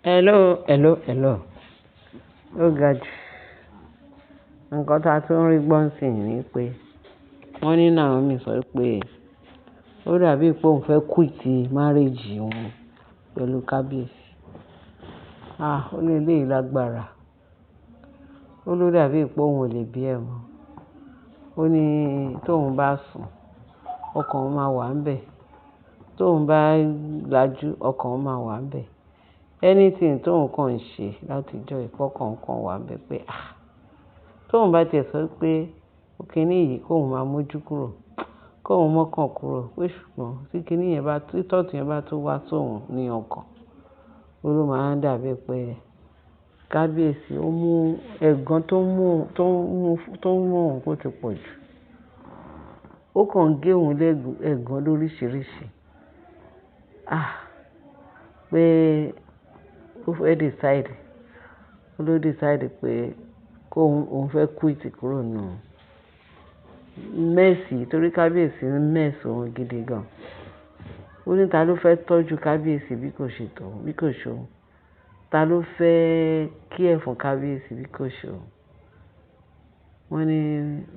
Hello, hello, hello. Ó ga jù. Nǹkan tá a tún rí gbọ́ sí ni pé wọ́n ní Naomi sọ pé ó dàbí pé òun fẹ́ quit marriage òun pẹ̀lú kábíyèsí. Ó ní eléyìí lágbára. Ó ló dàbí pé òun ò lè bí ẹ̀ mọ́. Ó ní tóun bá sùn, ọkàn òun máa wà ńbẹ̀. Tóun bá lajú, ọkàn òun máa wà ńbẹ̀. Anything tóun kàn ń ṣe látijọ́ ìfọkàn kan wà ńbẹ̀ pé tóun bá tiẹ̀ sọ pé kíní yìí kóun máa mójú kúrò, kóun mọ́kàn kúrò pé ṣùgbọ́n tí kíní yẹn bá, tí thought yẹn bá tó wá sóun ní ọkàn, ó ló máa ń dàbí pé kábíyèsí ó mú ẹ̀gàn tó ń mú òun kó ti pọ̀ jù. Ó kàn ń gé òun ẹ̀gàn lóríṣiríṣi. Pé ó fẹ́ decide, ó ló decide pé òun fẹ́ quit kúrò nù mẹ́ẹ̀sì torí kábíyèsí ń mẹ́ẹ̀sì òun gidi gan. Ó ní ta ló fẹ́ tọ́jú kábíyèsí bí kò ṣe tòun, bí kò ṣe òun. Ta ló fẹ́ care fún kábíyèsí bí kò ṣe òun. Wọ́n ní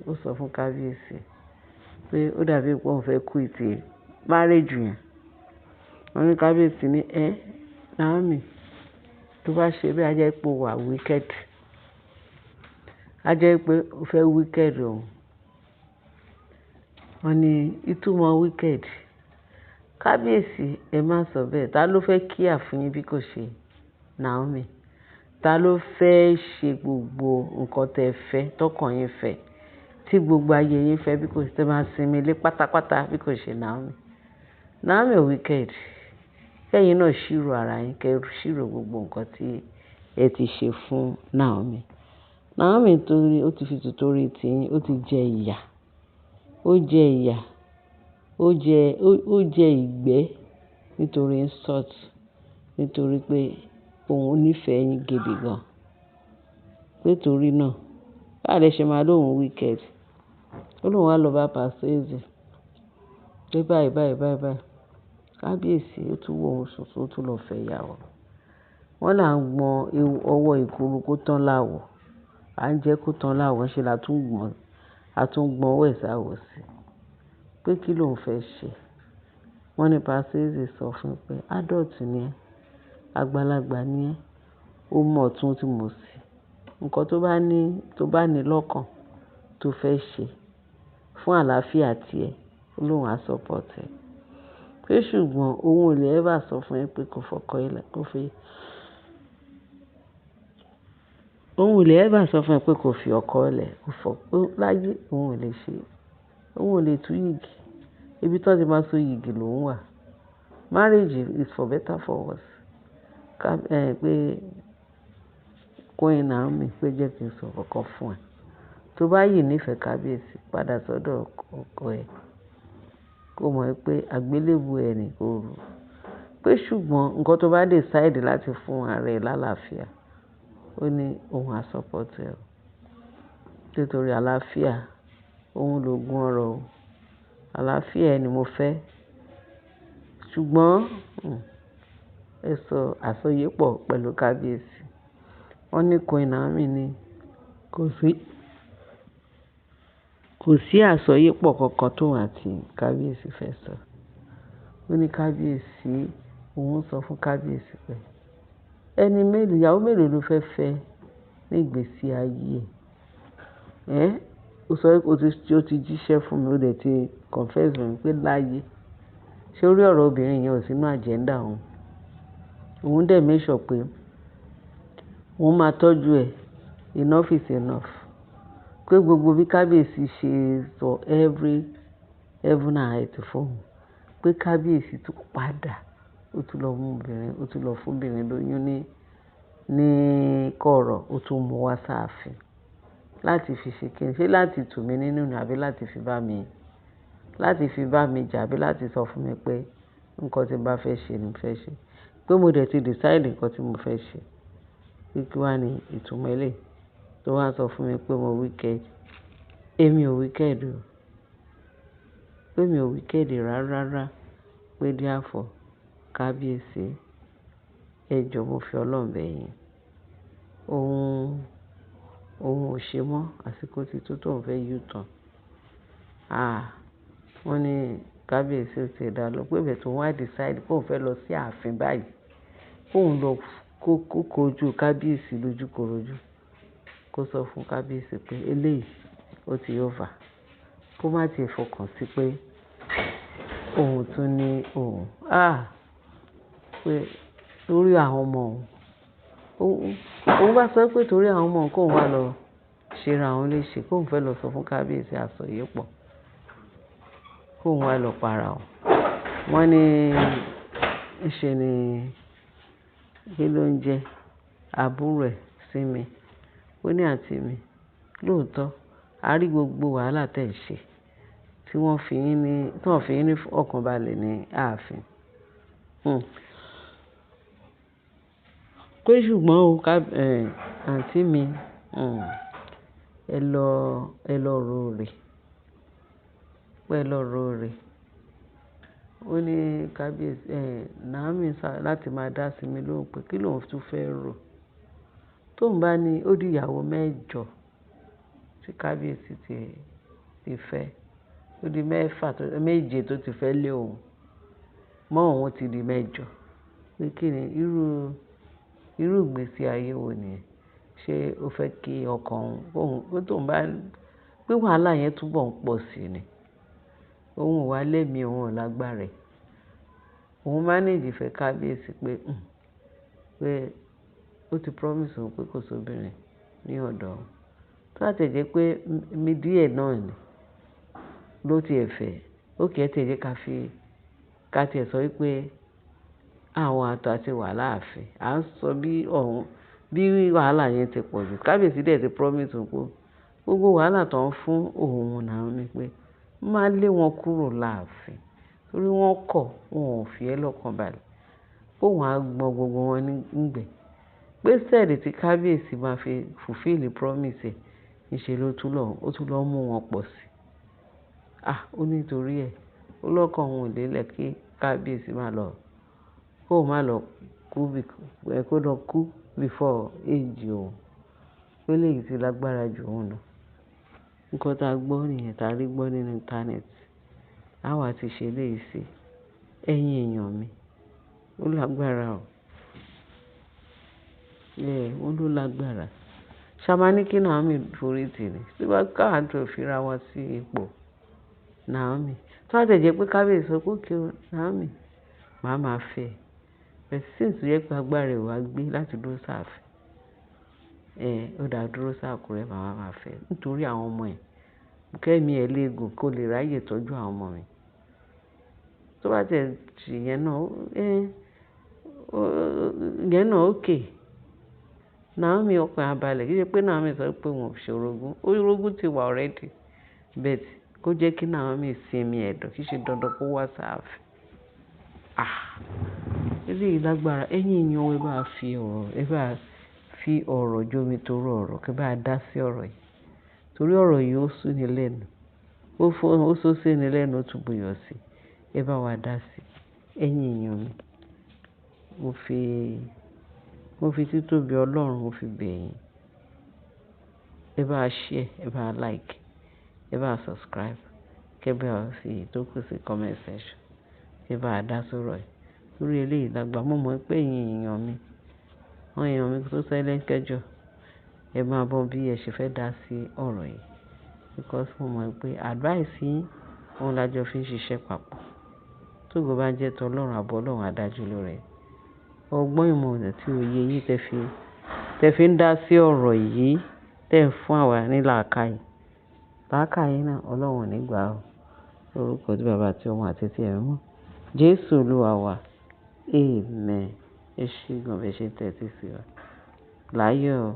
ó sọ fún kábíyèsí pé ó dàbí pé òun fẹ́ quit marriage yẹn. Wọ́n ní kábíyèsí ní Naomi, tó bá ṣe bẹ́ẹ̀ á jẹ́ pé ó wà wicked. Á jẹ́ pé ó fẹ́ wicked òun. Wọ́n ní ìtumọ̀ wicked. Kábíyèsí ẹ má sọ bẹ́ẹ̀. Ta ló fẹ́ care fún yín bí kò ṣe Naomi? Ta ló fẹ́ ṣe gbogbo nǹkan tẹ́ fẹ́, tọkàn yín fẹ́, tí gbogbo ayé yín fẹ́ bí kò ṣe tẹ́ máa sinmi lé pátápátá bí kò ṣe Naomi? Naomi ò wicked. Kẹ́yìn náà ṣírò ara yín, kẹ́ ṣírò gbogbo nǹkan tí ẹ ti ṣe fún Naomi. Naomi torí ó ti fi tìtorí tiyín, ó ti jẹ ìyà. Ó jẹ ìyà. Ó jẹ ìgbẹ́ nítorí insult. Nítorí pé òun nífẹ̀ẹ́ yín gidi gan. Nítorí náà, báwo lẹ ṣe máa lóhùn wicked? Ó lóun wá lọ bá Pastor Eze pé báyìí. Kábíyèsí ó tún wò òun sùn, ó tún lọ fẹ́ ìyàwó. Wọ́n là ń gbọn ọwọ́ ìkùrù kó tán láwọ̀. À ń jẹ́ kó tán láwọ̀ ṣe la tún gbọn ọwọ́ ẹ̀ sáwọ̀ sí. Pé kí lòun fẹ́ ṣe? Wọ́n ní Pastor Eze sọ fún un pé adult ni ẹ́, àgbàlagbà ni ẹ́, ó mọ̀ ọ̀tún tí mo sì. Nǹkan tó bá ní lọ́kàn tó fẹ́ ṣe fún àlàáfíà tiẹ̀, ó lóun á support ẹ. Pé ṣùgbọ́n òun ò lè ever sọ fún ẹ pé kó fọkọ ẹ lẹ̀, òun ò lè ever sọ fún ẹ pé kó fi ọkọ lẹ̀, láyé òun ò lè ṣe. Òun ò lè tú yìgì. Ibi tó ti máa so yìgì lòun wà. Marriage is for better for worse. Pé Queen Naomi pé jẹ́ kí n sọ kọ́kọ́ fún ẹ. Tó bá yìí nífẹ̀ẹ́ kábíyèsí, padà sọ́dọ̀ ọkọ ẹ. Kó mọ̀ pé àgbélébùú ẹ̀ ní kó rù. Pé ṣùgbọ́n nǹkan tó bá decide láti fún ara ẹ lálàáfíà, ó ní òun á support ẹ. Nítorí àlàáfíà, òun lògùn ọrọ̀ o. Àlàáfíà ẹ ni mo fẹ́. Ṣùgbọ́n ẹ sọ àsọyépọ̀ pẹ̀lú kábíyèsí. Wọ́n ní Queen Naomi ní kò sí àsọyépọ̀ kankan tóun àti kábíyèsí fẹ́ sọ. Ó ní kábíyèsí, òun sọ fún kábíyèsí pé ìyàwó mélòó ló fẹ́ fẹ́ ní ìgbésí ayé ẹ̀? Ó sọ pé ó ti jíṣẹ́ fún mi, ó dẹ̀ ti confess mi pé láyé. Ṣé orí ọ̀rọ̀ obìnrin yẹn ò sínú agenda òun? Òun dẹ̀ make sure pé òun máa tọ́jú ẹ̀. Enough is enough. Pé gbogbo bí kábíyèsí ṣe sọ every heaven and earth fún òun. Pé kábíyèsí tún padà. Ó tún lọ mú obìnrin, ó tún lọ fún obìnrin lóyún ní kọ̀rọ̀, ó tún mú wá sáàfin. Láti fi ṣe kíni? Ṣé láti tù mí nínú ni àbí láti fi bá mi jà àbí láti sọ fún mi pé nǹkan tí mo bá fẹ́ ṣe ni mo fẹ́ ṣe? Pé mo dẹ̀ ti decide nǹkan tí mo fẹ́ ṣe. Pé kí wá ní ìtumọ̀ eléyìí tó wá sọ fún mi pé mo wicked. Èmi ò wicked o. Pé mi ò wicked rárá. Pé therefore kábíyèsí ẹ jọ̀ọ́ mo fi Ọlọ́run bẹ̀ yín. Òun ò ṣe mọ́, àsìkò ti tó tóun fẹ́ U-turn. Wọ́n ní kábíyèsí ò tiẹ̀ dá lọ pé ibẹ̀ tóun wá decide pé òun fẹ́ lọ sí ààfin báyìí. Kóun lọ kó kojú kábíyèsí lójúkorojú. Kó sọ fún kábíyèsí pé eléyìí ó ti over. Kó má ti fọkàn sí pé òun tún ní òun. Pé torí àwọn ọmọ òun. Òun bá sọ pé torí àwọn ọmọ òun kóun wá lọ ṣera òun léṣe, kóun fẹ́ lọ sọ fún kábíyèsí àsọyépọ̀. Kóun wá lọ para òun. Wọ́n ní ṣe ni kí ló ń jẹ́ àbúrò ẹ̀ sí mi. Ó ní àǹtí mi, lóòótọ́ a rí gbogbo wàhálà tẹ̀ ń ṣe tí wọ́n fi yín ní ọkàn balẹ̀ ní ààfin. Pé ṣùgbọ́n o àǹtí mi, ẹ lọ roore. Pé ẹ lọ roore. Ó ní kábíyèsí Naomi láti máa dá sí mi lóhùn pé kí lòun tún fẹ́ rò. Tóun bá ní ó di ìyàwó 8 tí kábíyèsí ti fẹ́. Ó di 7 tó ti fẹ́ lé òun. Mọ́ òun ti di 8. Pé kí ni irú ìgbésí ayé wo nìyẹn? Ṣé ó fẹ́ kí ọkàn òun pé tóun bá pé wàhálà yẹn túbọ̀ ń pọ̀ sí ni. Òun ò wá lẹ́mi, òun ò lágbára ẹ̀. Òun manage ìfẹ́ kábíyèsí pé ó ti promise òun pé kò sóbìnrin ní ọ̀dọ̀ òun. Tó bá tẹ̀ jẹ́ pé mi díẹ̀ náà ni ló ti ẹ̀ fẹ́. Ókè ẹ tẹ̀ jẹ́ ká tiẹ̀ sọ wípé àwọn àtọ̀ àti wà láàfin. À ń sọ bí wàhálà yẹn ti pọ̀ jù. Kábíyèsí dẹ̀ ti promise òun pé gbogbo wàhálà tó ń fún òun Naomi pé máa lé wọn kúrò láàfin. Torí wọ́n kọ̀, wọn ò fi ẹ́ lọ́kàn balẹ̀. Òun á gbọn gbogbo wọn nígbẹ̀. Pé sẹ́ẹ̀dì tí kábíyèsí máa fi fulfill promise ẹ̀, níṣe ló tún lọ mú wọn pọ̀ sí. Ó ní torí ẹ̀. Ó lọ́kàn òun ò lélẹ̀ kí kábíyèsí kó má lọ kú before age òun. Pé eléyìí ti lágbára jù òun lọ. Nǹkan tá a gbọ́ nìyẹn, tá a rí gbọ́ nínú íńtánẹ́ẹ̀tì. Àwa ti ṣe eléyìí sí ẹ̀yin èèyàn mi. Ó lágbára o. Ó ló lágbára. Ṣá máa ní kí Naomi forí tì ní. Tí wọ́n káà tó fira wọn sí ipò Naomi. Tó bá tẹ̀ jẹ́ pé kábíyèsí sọ pé kí Naomi máa fẹ́. But since yẹ pé agbára ẹ̀ wá gbé láti dúró sáàfin. Ó dá dúró sáàkúrẹ́ máa fẹ́. Nítorí àwọn ọmọ ẹ̀. Kẹ́mi ẹ̀ léegun kó lè ráyè tọ́jú àwọn ọmọ mi. Tó bá tẹ̀ jì yẹn náà ókè. Naomi ọkàn abalẹ̀. Kì í ṣe pé Naomi sọ pé òun ò ṣe orogún. Orogún ti wà already. But kó jẹ́ kí Naomi sinmi ẹ̀dọ̀. Kì í ṣe dandan kó wá sáàfin. Eléyìí lágbára. Ẹ̀yin èèyàn ẹ bá fi ọ̀rọ̀ jómi torí ọ̀rọ̀. Kí ẹ bá dá sí ọ̀rọ̀ yìí. Torí ọ̀rọ̀ yìí ó sú ni lẹ́nu. Ó sọ sí ni lẹ́nu, ó tún buyọ̀ sí. Ẹ bá wa dá sí. Ẹ̀yin èèyàn mi. Mo fi títóbi Ọlọ́run mo fi bẹ̀ yín. Ẹ bá share, ẹ bá like, ẹ bá subscribe. Kẹ́ bá fi ìtókù sí comment section. Ẹ bá dá sọ̀rọ̀ yìí. Torí eléyìí lágbára. Mo mọ̀ pé ẹ̀yin èèyàn mi. Àwọn èèyàn mi tó silent kẹ́jọ. Ẹ máa bọ́ bí ẹ ṣe fẹ́ dá sí ọ̀rọ̀ yìí. Because mo mọ̀ pé advice yín òun lájọ fi ń ṣiṣẹ́ papọ̀. Tógo bá jẹ́ tọ Ọlọ́run àbọ̀ Ọlọ́run adájú lórí ẹ̀. Ọgbọ́n ìmọ̀ ọ̀nà tí òye yín tẹ fi ń dá sí ọ̀rọ̀ yìí tẹ̀ ń fún àwa ní làákàyè. Làákàyè náà Ọlọ́run ò ní gbà ó. Orúkọ tí Baba àti Ọmọ àti ti Ẹ̀mí mọ́. Jésù Olúwa wa. Amen. Ẹ ṣé gan bẹ́ẹ̀ ṣe tẹ́tí sí wa. Láyọ̀.